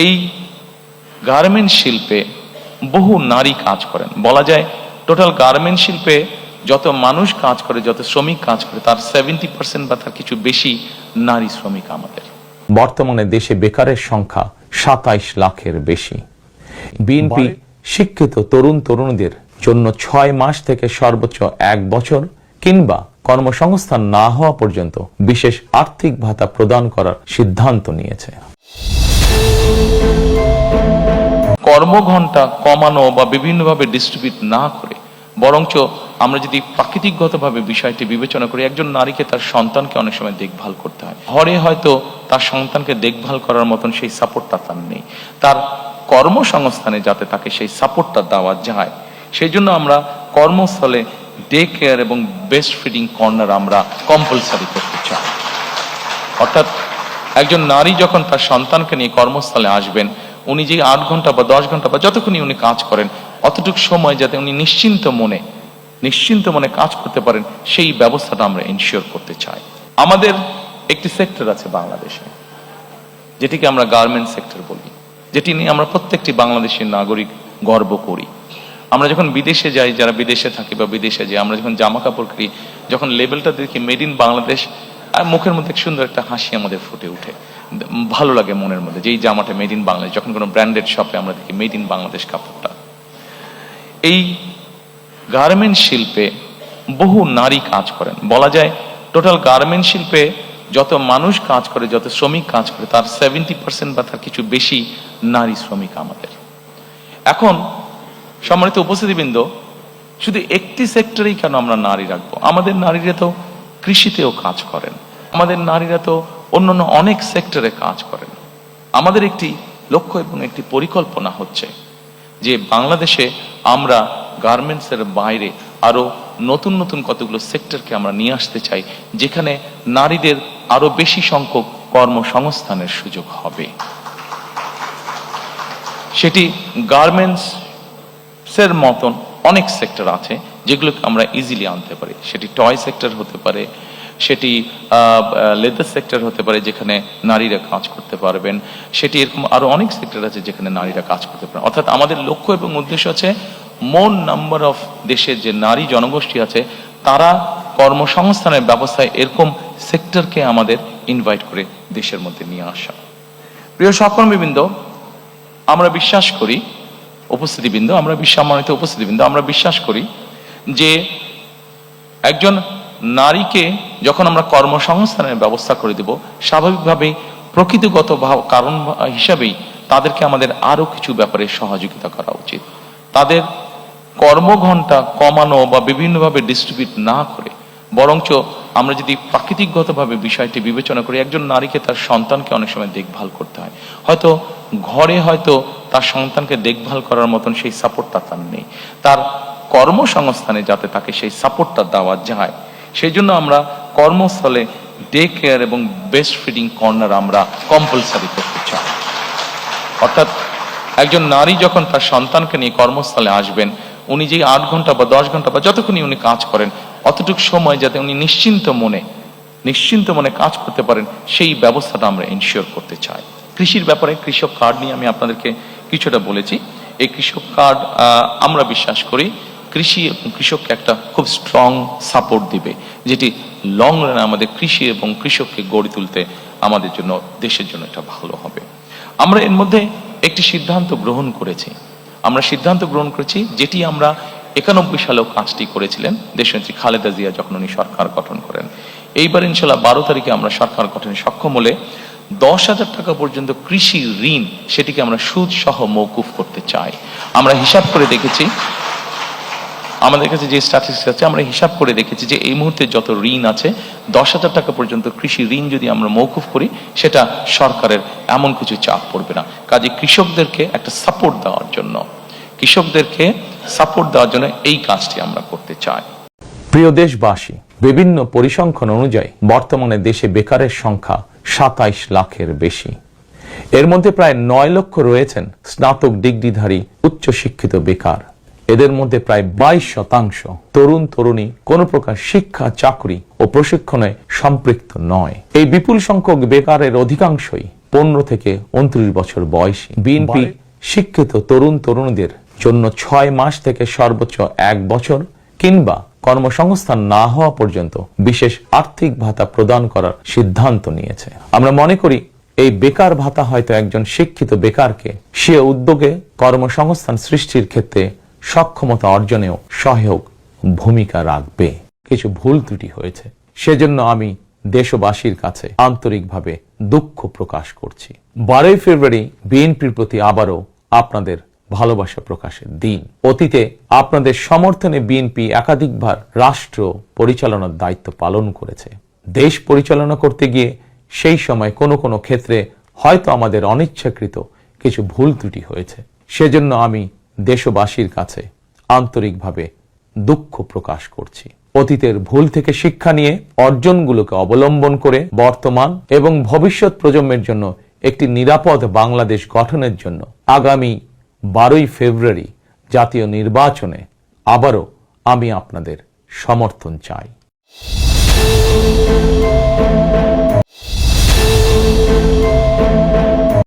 এই গার্মেন্ট শিল্পে বহু নারী কাজ করেন। বলা যায় টোটাল গার্মেন্ট শিল্পে যত মানুষ কাজ করে, যত শ্রমিক কাজ করে, তার 70% বা তার কিছু বেশি নারী শ্রমিক আমাদের। বর্তমানে দেশে বেকারের সংখ্যা 27 লাখের বেশি। বিএনপি শিক্ষিত তরুণ তরুণীদের জন্য 6 মাস থেকে সর্বোচ্চ 1 বছর কিংবা কর্মসংস্থান না হওয়া পর্যন্ত বিশেষ আর্থিক ভাতা প্রদান করার সিদ্ধান্ত নিয়েছে। কর্মঘণ্টা কমানো বা বিভিন্নভাবে ডিস্ট্রিবিউট না করে বরঞ্চ আমরা যদি প্রাকৃতিকগতভাবে বিষয়টি বিবেচনা করি, একজন নারীকে তার সন্তানকে অনেক সময় দেখভাল করতে হয়। ঘরে হয়তো তার সন্তানকে দেখভাল করার মতন সেই সাপোর্টটা তার নেই, তার কর্মসংস্থানে যাতে তাকে সেই সাপোর্টটা দেওয়া যায়, সেই জন্য আমরা কর্মস্থলে ডে কেয়ার এবং ব্রেস্ট ফিডিং কর্নার আমরা কম্পালসারি করতে চাই। অর্থাৎ একজন নারী যখন তার সন্তানকে নিয়ে কর্মস্থলে আসবেন, উনি যে 8 ঘন্টা বা 10 ঘন্টা বা যতক্ষণই উনি কাজ করেন, অতটুকু সময় যাতে উনি নিশ্চিন্ত মনে কাজ করতে পারেন, সেই ব্যবস্থাটা আমরা এনশিওর করতে চাই। আমাদের একটি সেক্টর আছে বাংলাদেশে, যেটিকে আমরা গার্মেন্ট সেক্টর বলি, যেটি নিয়ে আমরা প্রত্যেকটি বাংলাদেশের নাগরিক গর্ব করি। আমরা যখন বিদেশে যাই, যারা বিদেশে থাকি বা বিদেশে যাই, আমরা যখন জামা কাপড় কিনি, যখন লেবেলটা দেখি মেড ইন বাংলাদেশ, আর মুখের মধ্যে সুন্দর একটা হাসি আমাদের ফুটে উঠে, ভালো লাগে মনের মধ্যে যে এই জামাটা মেড ইন বাংলাদেশ। যখন কোনো ব্র্যান্ডেড শপে আমরা দেখি মেড ইন বাংলাদেশ কাপড়টা। এই গার্মেন্ট শিল্পে বহু নারী কাজ করেন। বলা যায় টোটাল গার্মেন্ট শিল্পে যত মানুষ কাজ করে, যত শ্রমিক কাজ করে, তার 70% বা তার কিছু বেশি নারী শ্রমিক আমাদের। এখন সম্মানিত উপস্থিতিবৃন্দ, শুধু একটি সেক্টরেই কেন আমরা নারী রাখবো? আমাদের নারীরা তো কৃষিতেও কাজ করেন, আমাদের নারীরা তো অন্যান্য অনেক সেক্টরে কাজ করেন। আমাদের একটি লক্ষ্য এবং একটি পরিকল্পনা হচ্ছে যে বাংলাদেশে আমরা গার্মেন্টসের বাইরে আরো নতুন নতুন কতগুলো সেক্টরকে আমরা নিয়ে আসতে চাই, যেখানে নারীদের আরো বেশি সংখ্যক কর্মসংস্থানের সুযোগ হবে। সেটি গার্মেন্টস এর মতন অনেক সেক্টর আছে যেগুলোকে আমরা ইজিলি আনতে পারি। সেটি টয় সেক্টর হতে পারে, সেটি লেদার সেক্টর হতে পারে যেখানে নারীরা কাজ করতে পারবেন, সেটি এরকম আরো অনেক সেক্টর আছে যেখানে নারীরা কাজ করতে পারেন। অর্থাৎ আমাদের লক্ষ্য এবং উদ্দেশ্য আছে মোর নাম্বার অফ দেশের যে নারী জনগোষ্ঠী আছে, তারা কর্মসংস্থানের ব্যবস্থায় এরকম সেক্টরকে আমাদের ইনভাইট করে দেশের মধ্যে নিয়ে আসা। প্রিয় সহকর্মীবৃন্দ, আমরা বিশ্বাস করি, সম্মানিত উপস্থিতিবৃন্দ, আমরা বিশ্বাস করি যে একজন নারীকে যখন আমরা কর্মসংস্থানের ব্যবস্থা করে দেব, স্বাভাবিকভাবেই প্রকৃতিগত কারণ হিসাবেই তাদেরকে আমাদের আরো কিছু ব্যাপারে সহযোগিতা করা উচিত। তাদের কর্মঘণ্টা কমানো বা বিভিন্নভাবে ডিস্ট্রিবিউট না করে বরঞ্চ আমরা যদি প্রাকৃতিকগতভাবে বিষয়টি বিবেচনা করি, একজন নারীকে তার সন্তানকে অনেক সময় দেখভাল করতে হয়। হয়তো ঘরে হয়তো তার সন্তানকে দেখভাল করার মতন সেই সাপোর্টটা তার নেই, তার কর্মসংস্থানে যাতে তাকে সেই সাপোর্টটা দেওয়া যায়, সেই জন্য আমরা কর্মস্থলে ডে কেয়ার এবং ব্রেস্ট ফিডিং কর্নার আমরা কম্পালসারি করতে চাই। অর্থাৎ একজন নারী যখন তার সন্তানকে নিয়ে কর্মস্থলে আসবেন, উনি যে 8 ঘন্টা বা 10 ঘন্টা বা যতক্ষণই উনি কাজ করেন, অতটুকু সময় যাতে উনি নিশ্চিন্ত মনে কাজ করতে পারেন, সেই ব্যবস্থাটা আমরা এনশিওর করতে চাই। কৃষির ব্যাপারে কৃষক কার্ড নিয়ে আমি আপনাদেরকে কিছুটা বলেছি। এই কৃষক কার্ড আমরা বিশ্বাস করি কৃষি এবং কৃষককে একটা খুব স্ট্রং সাপোর্ট দিবে, যেটি লং রানে আমাদের কৃষি এবং কৃষককে গড়ে তুলতে আমাদের জন্য, দেশের জন্য এটা ভালো হবে। আমরা এর মধ্যে একটি সিদ্ধান্ত গ্রহণ করেছি, যেটি আমরা 91 সালেও কাজটি করেছিলেন দেশনেত্রী খালেদা জিয়া যখন উনি সরকার গঠন করেন। এইবার ইনশাল্লাহ 12 তারিখে আমরা সরকার গঠনে সক্ষম হলে 10,000 টাকা পর্যন্ত কৃষি ঋণ, সেটিকে আমরা সুদ সহ মওকুফ করতে চাই। আমরা হিসাব করে দেখেছি, আমাদের কাছে যে স্ট্যাটিস্টিক্স আছে, আমরা হিসাব করে দেখেছি যে এই মুহূর্তে যত ঋণ আছে, 10,000 টাকা পর্যন্ত কৃষি ঋণ যদি আমরা মওকুফ করি, সেটা সরকারের এমন কিছু চাপ পড়বে না। কাজে কৃষকদেরকে একটা সাপোর্ট দেওয়ার জন্য এই কাজটি আমরা করতে চাই। প্রিয় দেশবাসী, বিভিন্ন পরিসংখ্যান অনুযায়ী বর্তমানে দেশে বেকারের সংখ্যা 27 লাখের বেশি। এর মধ্যে প্রায় 9 লক্ষ রয়েছেন স্নাতক ডিগ্রিধারী উচ্চশিক্ষিত বেকার। এদের মধ্যে প্রায় 22% তরুণ তরুণী কোনো প্রকার শিক্ষা, চাকরি ও প্রশিক্ষণে সম্পৃক্ত নয়। এই বিপুল সংখ্যক বেকারের অধিকাংশই 15 থেকে 29 বছর বয়সী। বিএনপি শিক্ষিত তরুণ তরুণীদের জন্য 6 মাস থেকে সর্বোচ্চ 1 বছর কিংবা কর্মসংস্থান না হওয়া পর্যন্ত বিশেষ আর্থিক ভাতা প্রদান করার সিদ্ধান্ত নিয়েছে। আমরা মনে করি এই বেকার ভাতা হয়তো একজন শিক্ষিত বেকারকে সে উদ্যোগে কর্মসংস্থান সৃষ্টির ক্ষেত্রে সক্ষমতা অর্জনেও সহায়ক ভূমিকা রাখবে। কিছু ভুল ত্রুটি হয়েছে, সেজন্য আমি দেশবাসীর কাছে আন্তরিকভাবে দুঃখ প্রকাশ করছি। 12 ফেব্রুয়ারি বিএনপির প্রতি আবারও আপনাদের ভালোবাসা প্রকাশের দিন। অতীতে আপনাদের সমর্থনে বিএনপি একাধিকবার রাষ্ট্র পরিচালনার দায়িত্ব পালন করেছে। দেশ পরিচালনা করতে গিয়ে সেই সময় কোনো কোনো ক্ষেত্রে হয়তো আমাদের অনিচ্ছাকৃত কিছু ভুল ত্রুটি হয়েছে, সেজন্য আমি দেশবাসীর কাছে আন্তরিকভাবে দুঃখ প্রকাশ করছি। অতীতের ভুল থেকে শিক্ষা নিয়ে অর্জনগুলোকে অবলম্বন করে বর্তমান এবং ভবিষ্যৎ প্রজন্মের জন্য একটি নিরাপদ বাংলাদেশ গঠনের জন্য আগামী 12 ফেব্রুয়ারি জাতীয় নির্বাচনে আবারও আমি আপনাদের সমর্থন চাই।